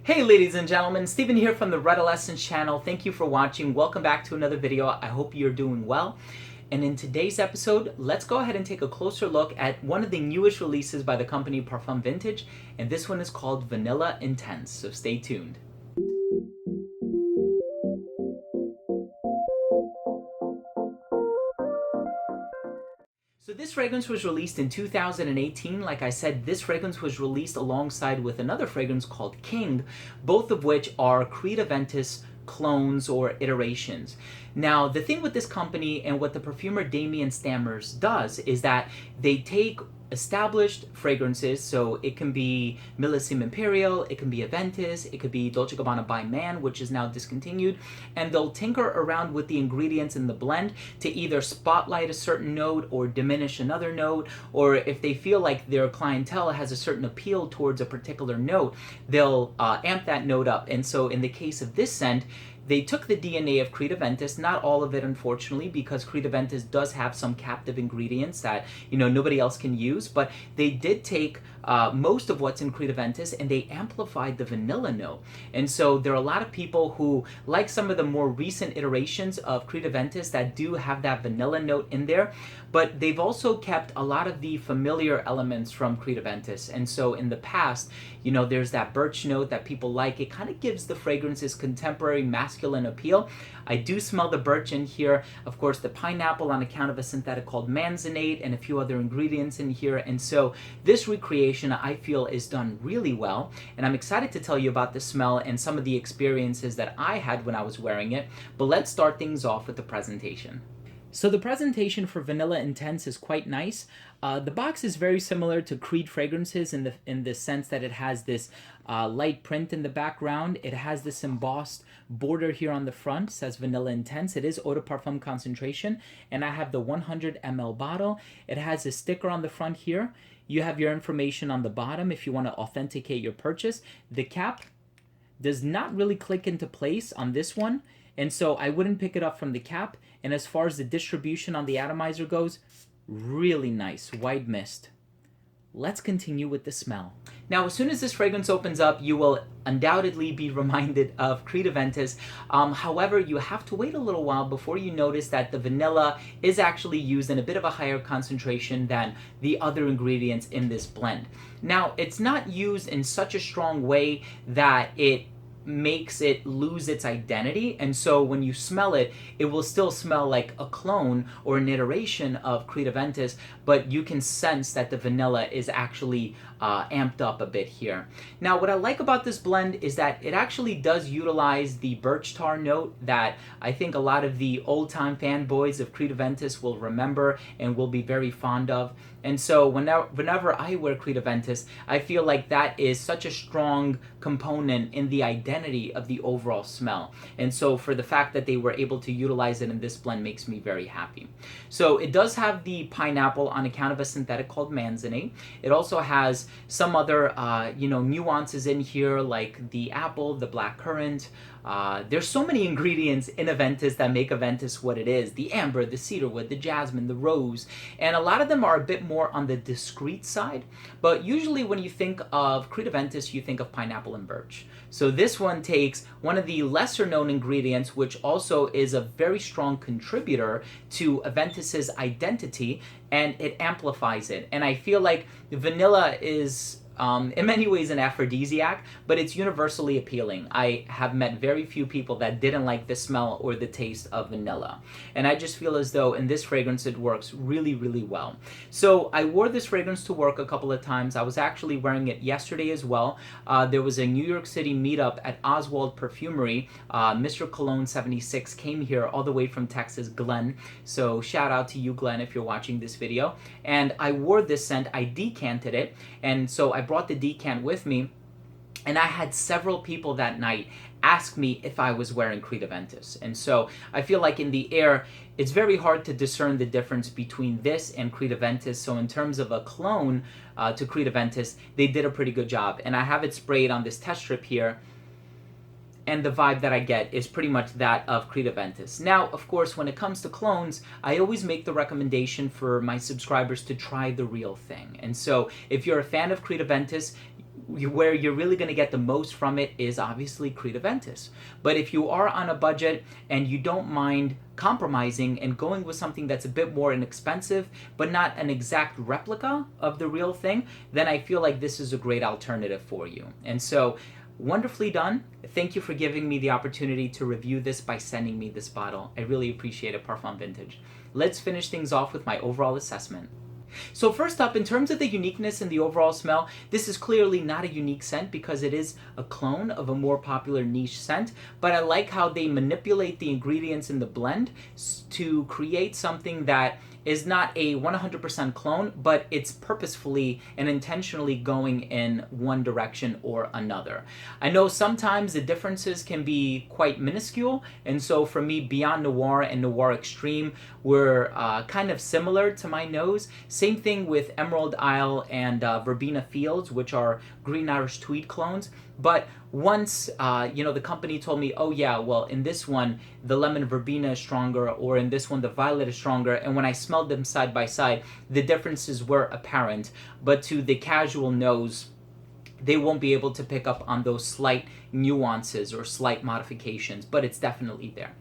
Hey ladies and gentlemen, Steven here from the Redolessence channel. Thank you for watching. Welcome back to another video. I hope you're doing well. And in today's episode, let's go ahead and take a closer look at one of the newest releases by the company Parfums Vintage, and this one is called Vanilla Intense, so stay tuned. So this fragrance was released in 2018. Like I said, this fragrance was released alongside with another fragrance called King, both of which are Creed Aventus clones or iterations. Now, the thing with this company and what the perfumer Damien Stammers does is that they take established fragrances, so it can be Millésime Imperial, it can be Aventus, it could be Dolce & Gabbana by Man, which is now discontinued, and they'll tinker around with the ingredients in the blend to either spotlight a certain note or diminish another note, or if they feel like their clientele has a certain appeal towards a particular note, they'll amp that note up. And so in the case of this scent, they took the DNA of Creed Aventus, not all of it unfortunately, because Creed Aventus does have some captive ingredients that nobody else can use, but they did take most of what's in Creed Aventus and they amplified the vanilla note. And so there are a lot of people who like some of the more recent iterations of Creed Aventus that do have that vanilla note in there, but they've also kept a lot of the familiar elements from Creed Aventus. And so in the past, there's that birch note that people like. It kind of gives the fragrances contemporary masculine appeal. I do smell the birch in here. Of course, the pineapple on account of a synthetic called manzanite and a few other ingredients in here. And so this recreation, I feel, is done really well. And I'm excited to tell you about the smell and some of the experiences that I had when I was wearing it. But let's start things off with the presentation. So the presentation for Vanilla Intense is quite nice. The box is very similar to Creed fragrances in the sense that it has this light print in the background. It has this embossed border here on the front, says Vanilla Intense. It is Eau de Parfum concentration, and I have the 100 ml bottle. It has a sticker on the front here. You have your information on the bottom if you want to authenticate your purchase. The cap does not really click into place on this one, and so I wouldn't pick it up from the cap. And as far as the distribution on the atomizer goes, really nice, white mist. Let's continue with the smell. Now, as soon as this fragrance opens up, you will undoubtedly be reminded of Creed Aventus. However, you have to wait a little while before you notice that the vanilla is actually used in a bit of a higher concentration than the other ingredients in this blend. Now, it's not used in such a strong way that it makes it lose its identity, and so when you smell it, it will still smell like a clone or an iteration of Creed Aventus, but you can sense that the vanilla is actually amped up a bit here. Now, what I like about this blend is that it actually does utilize the birch tar note that I think a lot of the old-time fanboys of Creed Aventus will remember and will be very fond of. And so whenever I wear Creed Aventus, I feel like that is such a strong component in the identity of the overall smell. And so for the fact that they were able to utilize it in this blend makes me very happy. So it does have the pineapple on account of a synthetic called manzanite. It also has some other nuances in here, like the apple, the black currant. There's so many ingredients in Aventus that make Aventus what it is. The amber, the cedarwood, the jasmine, the rose, and a lot of them are a bit more on the discreet side, but usually when you think of Creed Aventus, you think of pineapple and birch. So this one takes one of the lesser known ingredients, which also is a very strong contributor to Aventus's identity, and it amplifies it. And I feel like vanilla is in many ways an aphrodisiac, but it's universally appealing. I have met very few people that didn't like the smell or the taste of vanilla. And I just feel as though in this fragrance it works really, really well. So I wore this fragrance to work a couple of times. I was actually wearing it yesterday as well. There was a New York City meetup at Oswald Perfumery. Mr. Cologne 76 came here all the way from Texas, Glenn. So shout out to you, Glenn, if you're watching this video. And I wore this scent, I decanted it, and so I brought the decant with me, and I had several people that night ask me if I was wearing Creed Aventus. And so I feel like in the air, it's very hard to discern the difference between this and Creed Aventus. So in terms of a clone to Creed Aventus, they did a pretty good job. And I have it sprayed on this test strip here, and the vibe that I get is pretty much that of Creed Aventus. Now, of course, when it comes to clones, I always make the recommendation for my subscribers to try the real thing. And so if you're a fan of Creed Aventus, where you're really going to get the most from it is obviously Creed Aventus. But if you are on a budget and you don't mind compromising and going with something that's a bit more inexpensive but not an exact replica of the real thing, then I feel like this is a great alternative for you. And so, wonderfully done. Thank you for giving me the opportunity to review this by sending me this bottle. I really appreciate it, Parfums Vintage. Let's finish things off with my overall assessment. So first up, in terms of the uniqueness and the overall smell, this is clearly not a unique scent because it is a clone of a more popular niche scent, but I like how they manipulate the ingredients in the blend to create something that is not a 100% clone, but it's purposefully and intentionally going in one direction or another. I know sometimes the differences can be quite minuscule, and so for me, Beyond Noir and Noir Extreme were kind of similar to my nose. Same thing with Emerald Isle and Verbena Fields, which are Green Irish Tweed clones. But once, the company told me, oh yeah, well, in this one, the lemon verbena is stronger, or in this one, the violet is stronger. And when I smelled them side by side, the differences were apparent. But to the casual nose, they won't be able to pick up on those slight nuances or slight modifications, but it's definitely there.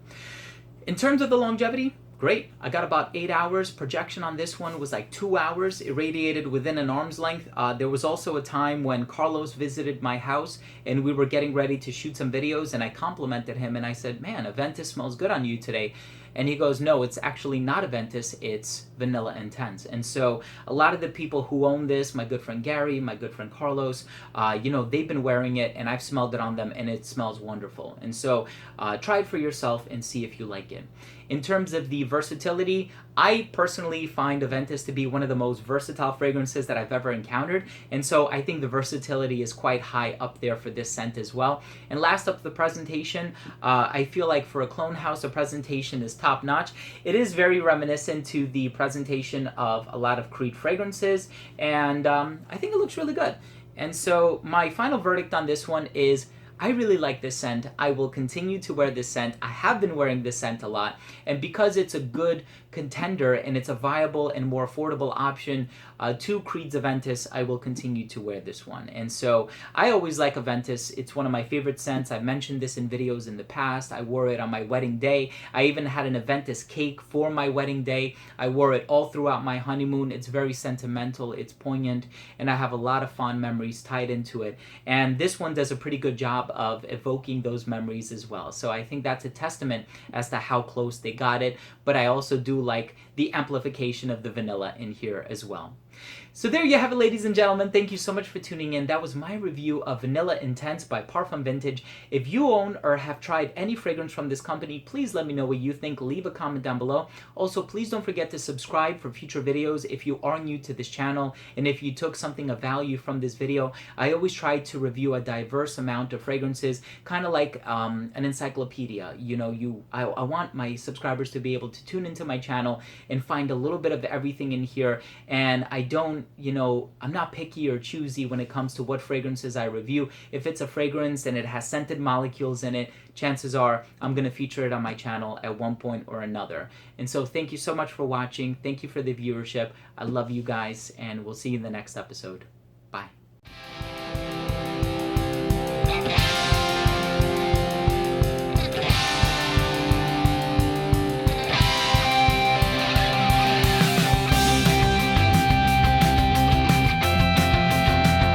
In terms of the longevity, great. I got about 8 hours. Projection on this one was like 2 hours, irradiated within an arm's length. There was also a time when Carlos visited my house and we were getting ready to shoot some videos, and I complimented him and I said, man, Aventus smells good on you today. And he goes, no, it's actually not Aventus, it's Vanilla Intense. And so a lot of the people who own this, my good friend Gary, my good friend Carlos, they've been wearing it and I've smelled it on them and it smells wonderful. And so try it for yourself and see if you like it. In terms of the versatility, I personally find Aventus to be one of the most versatile fragrances that I've ever encountered, and so I think the versatility is quite high up there for this scent as well. And last up, the presentation. I feel like for a clone house, the presentation is top notch. It is very reminiscent to the presentation of a lot of Creed fragrances, and I think it looks really good. And so my final verdict on this one is, I really like this scent. I will continue to wear this scent. I have been wearing this scent a lot. And because it's a good contender and it's a viable and more affordable option to Creed's Aventus, I will continue to wear this one. And so I always like Aventus. It's one of my favorite scents. I've mentioned this in videos in the past. I wore it on my wedding day. I even had an Aventus cake for my wedding day. I wore it all throughout my honeymoon. It's very sentimental. It's poignant. And I have a lot of fond memories tied into it. And this one does a pretty good job of evoking those memories as well. So I think that's a testament as to how close they got it. But I also do like the amplification of the vanilla in here as well. So there you have it, ladies and gentlemen. Thank you so much for tuning in. That was my review of Vanilla Intense by Parfums Vintage. If you own or have tried any fragrance from this company, please let me know what you think. Leave a comment down below. Also, please don't forget to subscribe for future videos if you are new to this channel. And if you took something of value from this video, I always try to review a diverse amount of fragrances, kind of like an encyclopedia. I want my subscribers to be able to tune into my channel and find a little bit of everything in here. And I'm not picky or choosy when it comes to what fragrances I review. If it's a fragrance and it has scented molecules in it, chances are I'm going to feature it on my channel at one point or another. And so thank you so much for watching. Thank you for the viewership. I love you guys, and we'll see you in the next episode.